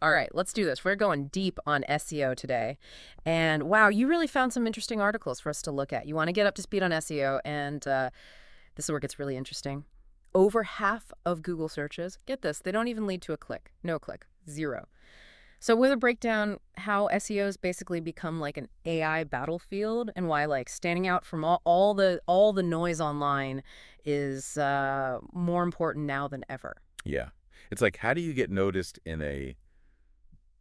All right, let's do this. We're going deep on SEO today. And wow, you really found some interesting articles for us to look at. You want to get up to speed on SEO, and this is where it gets really interesting. Over half of Google searches, get this, they don't even lead to a click. No click. Zero. So with a breakdown how SEO's basically become like an AI battlefield and why like standing out from all the noise online is more important now than ever. Yeah. It's like, how do you get noticed in a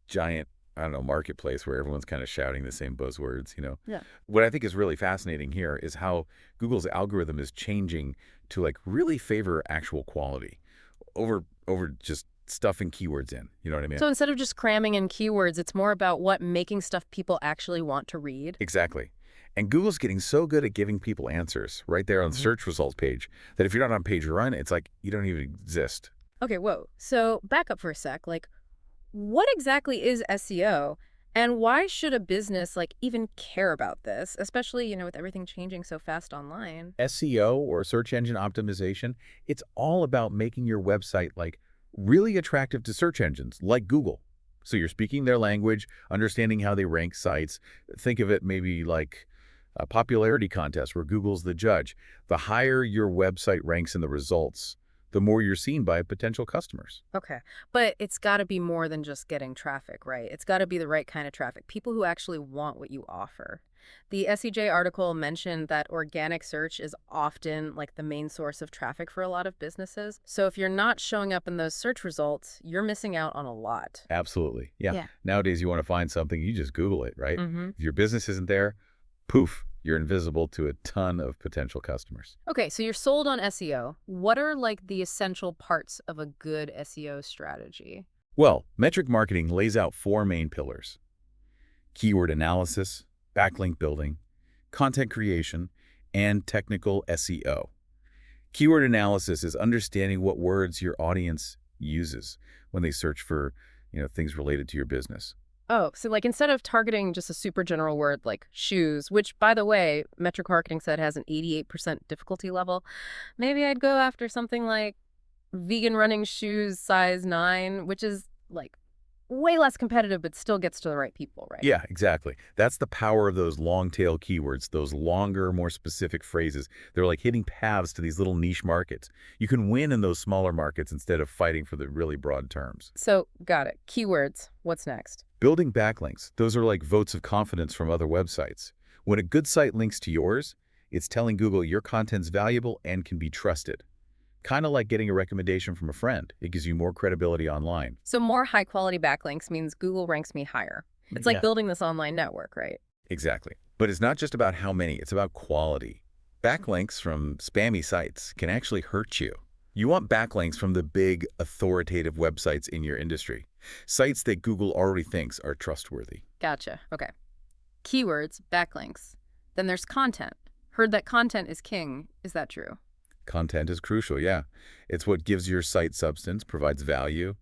giant, I don't know, marketplace where everyone's kind of shouting the same buzzwords? Yeah. What I think is really fascinating here is how Google's algorithm is changing to like really favor actual quality over just stuffing keywords in. You know what I mean? So instead of just cramming in keywords, it's more about what making stuff people actually want to read. Exactly. And Google's getting so good at giving people answers right there on the Mhm. search results page that if you're not on page one, it's like you don't even exist. Okay, whoa. So back up for a sec. Like, what exactly is SEO? And why should a business like even care about this, especially, with everything changing so fast online? SEO or search engine optimization, it's all about making your website like really attractive to search engines like Google. So you're speaking their language, understanding how they rank sites. Think of it maybe like a popularity contest where Google's the judge. The higher your website ranks in the results, the more you're seen by potential customers. Okay. But it's got to be more than just getting traffic, right? It's got to be the right kind of traffic, people who actually want what you offer. The SEJ article mentioned that organic search is often like the main source of traffic for a lot of businesses. So if you're not showing up in those search results, you're missing out on a lot. Absolutely. Yeah. Yeah. Nowadays, you want to find something, you just Google it, right? Mm-hmm. If your business isn't there, poof, you're invisible to a ton of potential customers. Okay, so you're sold on SEO. What are like the essential parts of a good SEO strategy? Well, metric marketing lays out four main pillars: keyword analysis, backlink building, content creation, and technical SEO. Keyword analysis is understanding what words your audience uses when they search for, things related to your business. Oh, so like instead of targeting just a super general word like shoes, which by the way, metric marketing said has an 88% difficulty level, maybe I'd go after something like vegan running shoes size 9, which is like way less competitive but still gets to the right people, right? Yeah, exactly. That's the power of those long tail keywords, those longer, more specific phrases. They're like hitting paths to these little niche markets. You can win in those smaller markets instead of fighting for the really broad terms. So, got it. Keywords. What's next? Building backlinks, those are like votes of confidence from other websites. When a good site links to yours, it's telling Google your content's valuable and can be trusted. Kind of like getting a recommendation from a friend. It gives you more credibility online. So, more high quality backlinks means Google ranks me higher. It's like Yeah. building this online network, right? Exactly. But it's not just about how many, it's about quality. Backlinks from spammy sites can actually hurt you. You want backlinks from the big, authoritative websites in your industry, sites that Google already thinks are trustworthy. Gotcha. Okay. Keywords, backlinks. Then there's content. Heard that content is king. Is that true? Content is crucial, yeah. It's what gives your site substance, provides value.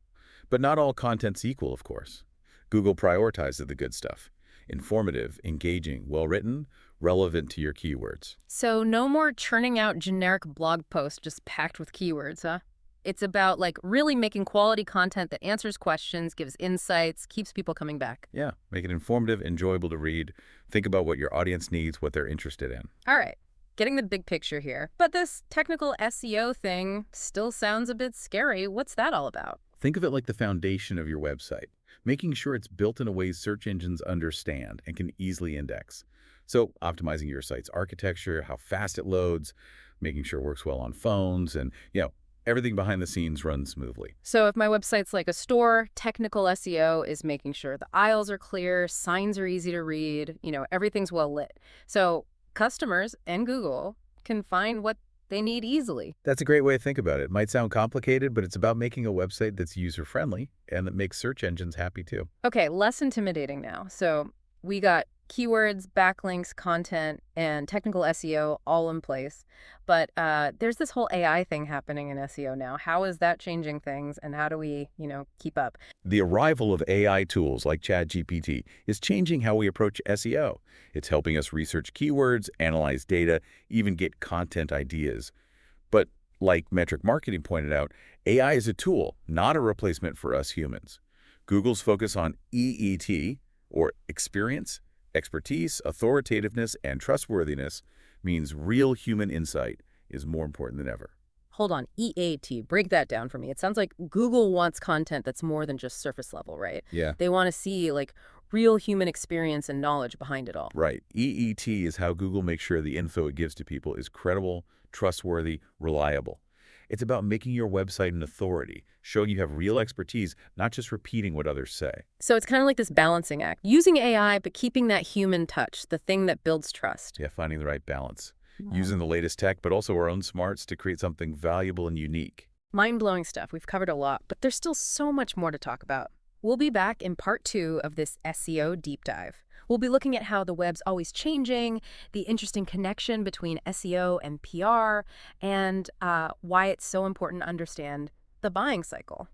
But not all content's equal, of course. Google prioritizes the good stuff: informative, engaging, well-written, relevant to your keywords. So no more churning out generic blog posts just packed with keywords, huh? It's about like really making quality content that answers questions, gives insights, keeps people coming back. Yeah, make it informative, enjoyable to read. Think about what your audience needs, what they're interested in. All right. Getting the big picture here. But this technical SEO thing still sounds a bit scary. What's that all about? Think of it like the foundation of your website, making sure it's built in a way search engines understand and can easily index. So optimizing your site's architecture, how fast it loads, making sure it works well on phones, and everything behind the scenes runs smoothly. So if my website's like a store, technical SEO is making sure the aisles are clear, signs are easy to read, everything's well lit. So customers and Google can find what they need easily. That's a great way to think about it. It might sound complicated, but it's about making a website that's user-friendly and that makes search engines happy too. Okay, less intimidating now. So we got keywords, backlinks, content, and technical SEO all in place. But there's this whole AI thing happening in SEO now. How is that changing things, and how do we, keep up? The arrival of AI tools like ChatGPT is changing how we approach SEO. It's helping us research keywords, analyze data, even get content ideas. But like Metric Marketing pointed out, AI is a tool, not a replacement for us humans. Google's focus on EET, or experience, expertise, authoritativeness, and trustworthiness, means real human insight is more important than ever. Hold on, EAT, break that down for me. It sounds like Google wants content that's more than just surface level, right? Yeah. They want to see like real human experience and knowledge behind it all. Right. EET is how Google makes sure the info it gives to people is credible, trustworthy, reliable. It's about making your website an authority, showing you have real expertise, not just repeating what others say. So it's kind of like this balancing act, using AI, but keeping that human touch, the thing that builds trust. Yeah, finding the right balance. Wow. Using the latest tech, but also our own smarts to create something valuable and unique. Mind-blowing stuff. We've covered a lot, but there's still so much more to talk about. We'll be back in part 2 of this SEO deep dive. We'll be looking at how the web's always changing, the interesting connection between SEO and PR, and why it's so important to understand the buying cycle.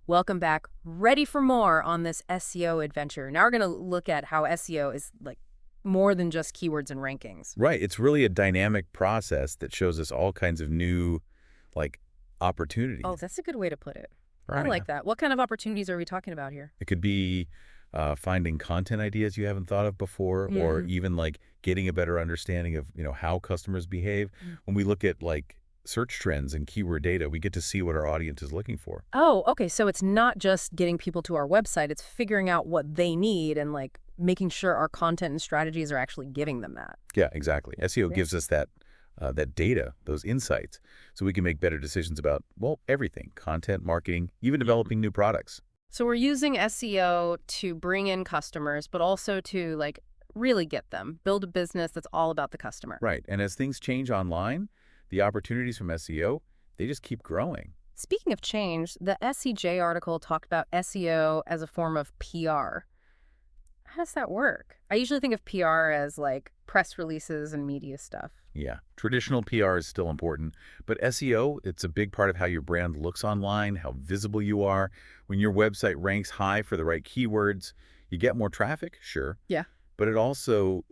Welcome back. Ready for more on this SEO adventure. Now we're going to look at how SEO is like more than just keywords and rankings. Right. It's really a dynamic process that shows us all kinds of new, opportunities. Oh, that's a good way to put it. Right. I like that. What kind of opportunities are we talking about here? It could be finding content ideas you haven't thought of before, or even getting a better understanding of how customers behave. When we look at search trends and keyword data, we get to see what our audience is looking for. Oh, okay. So it's not just getting people to our website. It's figuring out what they need and making sure our content and strategies are actually giving them that. Yeah, exactly. SEO Great. gives us that data, those insights, so we can make better decisions about, everything: content, marketing, even developing new products. So we're using SEO to bring in customers, but also to really get them, build a business that's all about the customer. Right. And as things change online, the opportunities from SEO, they just keep growing. Speaking of change, the SEJ article talked about SEO as a form of PR. How does that work? I usually think of PR as press releases and media stuff. Yeah, traditional PR is still important, but SEO, it's a big part of how your brand looks online, how visible you are. When your website ranks high for the right keywords, you get more traffic, sure. Yeah. But it also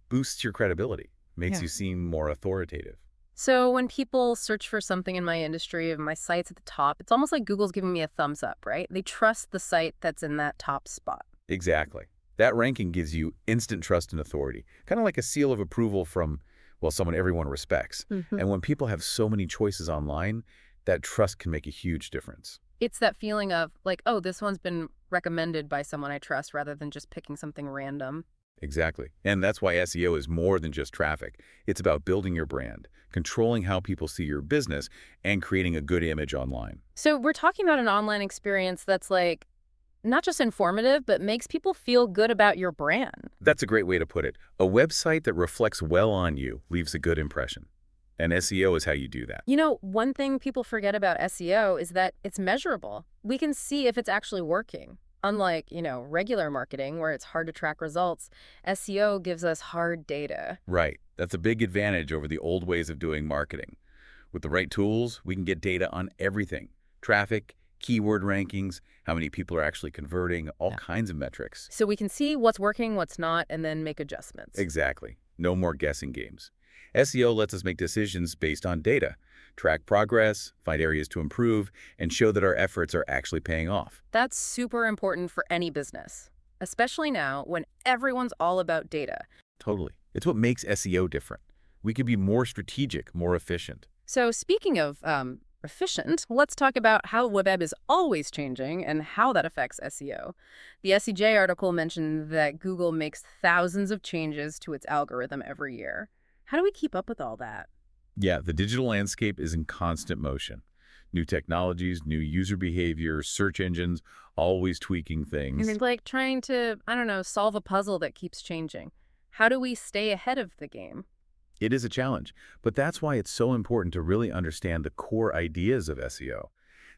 boosts your credibility, makes Yeah. you seem more authoritative. So when people search for something in my industry, if my site's at the top, it's almost like Google's giving me a thumbs up, right? They trust the site that's in that top spot. Exactly. That ranking gives you instant trust and authority, kind of like a seal of approval from, someone everyone respects. And when people have so many choices online, that trust can make a huge difference. It's that feeling of oh, this one's been recommended by someone I trust rather than just picking something random. Exactly. And that's why SEO is more than just traffic. It's about building your brand, controlling how people see your business, and creating a good image online. So we're talking about an online experience that's not just informative, but makes people feel good about your brand. That's a great way to put it. A website that reflects well on you leaves a good impression. And SEO is how you do that. One thing people forget about SEO is that it's measurable. We can see if it's actually working. Unlike, regular marketing where it's hard to track results, SEO gives us hard data. Right. That's a big advantage over the old ways of doing marketing. With the right tools, we can get data on everything: traffic, keyword rankings, how many people are actually converting, all kinds of metrics. So we can see what's working, what's not, and then make adjustments. Exactly. No more guessing games. SEO lets us make decisions based on data, track progress, find areas to improve, and show that our efforts are actually paying off. That's super important for any business, especially now when everyone's all about data. Totally. It's what makes SEO different. We can be more strategic, more efficient. So speaking of efficient, let's talk about how web is always changing and how that affects SEO. The SEJ article mentioned that Google makes thousands of changes to its algorithm every year. How do we keep up with all that? Yeah, the digital landscape is in constant motion. New technologies, new user behavior, search engines, always tweaking things. And it's like trying to, solve a puzzle that keeps changing. How do we stay ahead of the game? It is a challenge, but that's why it's so important to really understand the core ideas of SEO.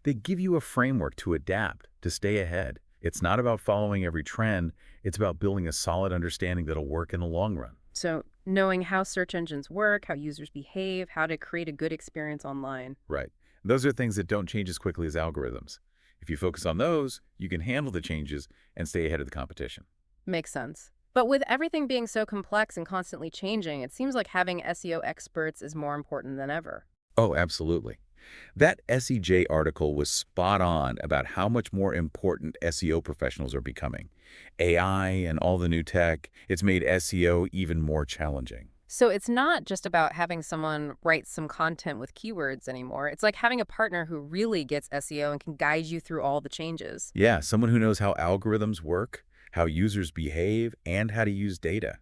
They give you a framework to adapt, to stay ahead. It's not about following every trend. It's about building a solid understanding that'll work in the long run. So knowing how search engines work, how users behave, how to create a good experience online. Right. Those are things that don't change as quickly as algorithms. If you focus on those, you can handle the changes and stay ahead of the competition. Makes sense. But with everything being so complex and constantly changing, it seems like having SEO experts is more important than ever. Oh, absolutely. That SEJ article was spot on about how much more important SEO professionals are becoming. AI and all the new tech, it's made SEO even more challenging. So it's not just about having someone write some content with keywords anymore. It's like having a partner who really gets SEO and can guide you through all the changes. Yeah, someone who knows how algorithms work, how users behave, and how to use data.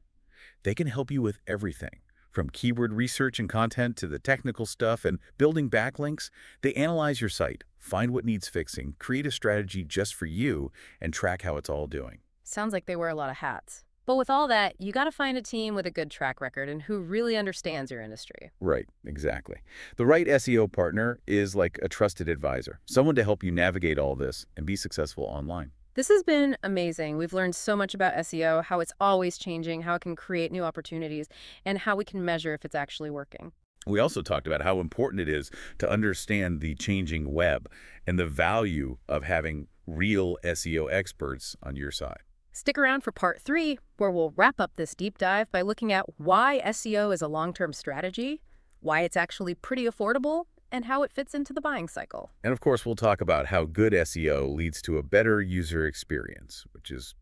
They can help you with everything. From keyword research and content to the technical stuff and building backlinks, they analyze your site, find what needs fixing, create a strategy just for you, and track how it's all doing. Sounds like they wear a lot of hats. But with all that, you got to find a team with a good track record and who really understands your industry. Right, exactly. The right SEO partner is like a trusted advisor, someone to help you navigate all this and be successful online. This has been amazing. We've learned so much about SEO, how it's always changing, how it can create new opportunities, and how we can measure if it's actually working. We also talked about how important it is to understand the changing web and the value of having real SEO experts on your side. Stick around for part 3, where we'll wrap up this deep dive by looking at why SEO is a long-term strategy, why it's actually pretty affordable, and how it fits into the buying cycle. And of course, we'll talk about how good SEO leads to a better user experience, which is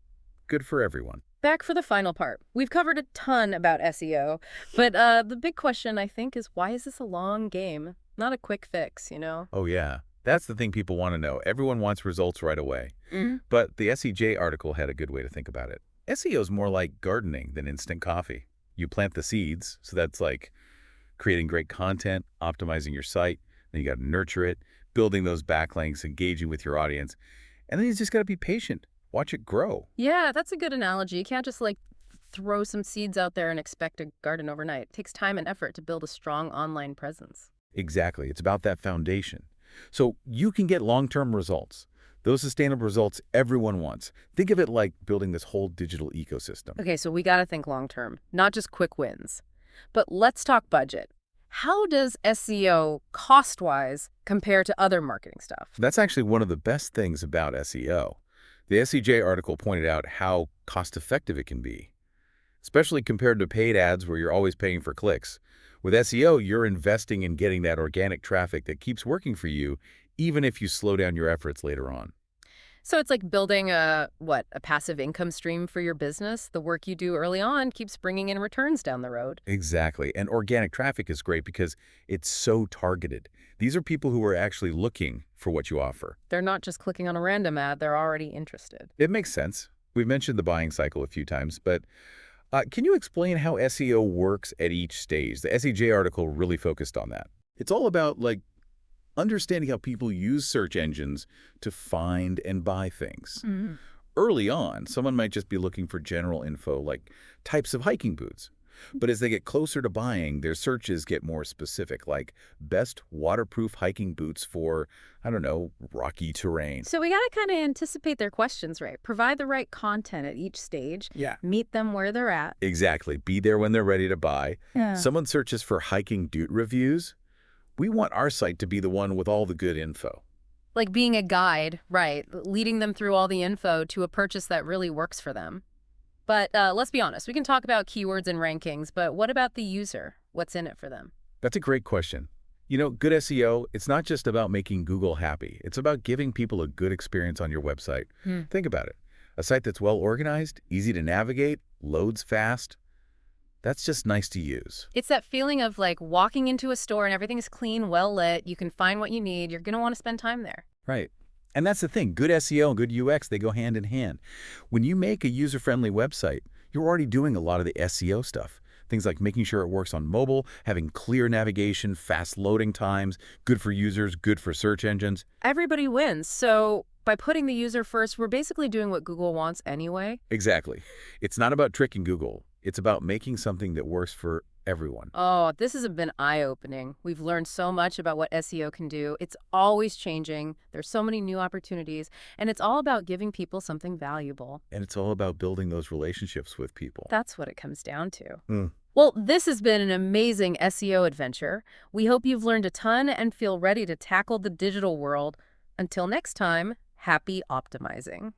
good for everyone. Back for the final part. We've covered a ton about SEO, but the big question, I think, is why is this a long game? Not a quick fix, you know? Oh, yeah. That's the thing people want to know. Everyone wants results right away. Mhm. But the SEJ article had a good way to think about it. SEO is more like gardening than instant coffee. You plant the seeds, so that's like creating great content, optimizing your site, then you got to nurture it, building those backlinks, engaging with your audience, and then you just got to be patient. Watch it grow. Yeah, that's a good analogy. You can't just like throw some seeds out there and expect a garden overnight. It takes time and effort to build a strong online presence. Exactly. It's about that foundation. So you can get long-term results. Those sustainable results everyone wants. Think of it like building this whole digital ecosystem. Okay, so we got to think long term, not just quick wins. But let's talk budget. How does SEO cost-wise compare to other marketing stuff? That's actually one of the best things about SEO. The SEJ article pointed out how cost-effective it can be, especially compared to paid ads where you're always paying for clicks. With SEO, you're investing in getting that organic traffic that keeps working for you, even if you slow down your efforts later on. So it's like building a passive income stream for your business. The work you do early on keeps bringing in returns down the road. Exactly. And organic traffic is great because it's so targeted. These are people who are actually looking for what you offer. They're not just clicking on a random ad, they're already interested. It makes sense. We've mentioned the buying cycle a few times, but can you explain how SEO works at each stage? The SEJ article really focused on that. It's all about understanding how people use search engines to find and buy things. Mhm. Early on, someone might just be looking for general info like types of hiking boots. But as they get closer to buying, their searches get more specific, like best waterproof hiking boots for, I don't know, rocky terrain. So we got to kind of anticipate their questions, right? Provide the right content at each stage. Yeah. Meet them where they're at. Exactly. Be there when they're ready to buy. Yeah. Someone searches for hiking boot reviews. We want our site to be the one with all the good info. Like being a guide, right? Leading them through all the info to a purchase that really works for them. But let's be honest, we can talk about keywords and rankings, but what about the user? What's in it for them? That's a great question. You know, good SEO, it's not just about making Google happy. It's about giving people a good experience on your website. Think about it. A site that's well organized, easy to navigate, loads fast. That's just nice to use. It's that feeling of like walking into a store and everything is clean, well lit, you can find what you need, you're going to want to spend time there. Right. And that's the thing. Good SEO and good UX, they go hand in hand. When you make a user-friendly website, you're already doing a lot of the SEO stuff. Things like making sure it works on mobile, having clear navigation, fast loading times, good for users, good for search engines. Everybody wins. So by putting the user first, we're basically doing what Google wants anyway. Exactly. It's not about tricking Google. It's about making something that works for everyone. Oh, this has been eye-opening. We've learned so much about what SEO can do. It's always changing. There's so many new opportunities, and it's all about giving people something valuable. And it's all about building those relationships with people. That's what it comes down to. Mm. Well, this has been an amazing SEO adventure. We hope you've learned a ton and feel ready to tackle the digital world. Until next time, happy optimizing.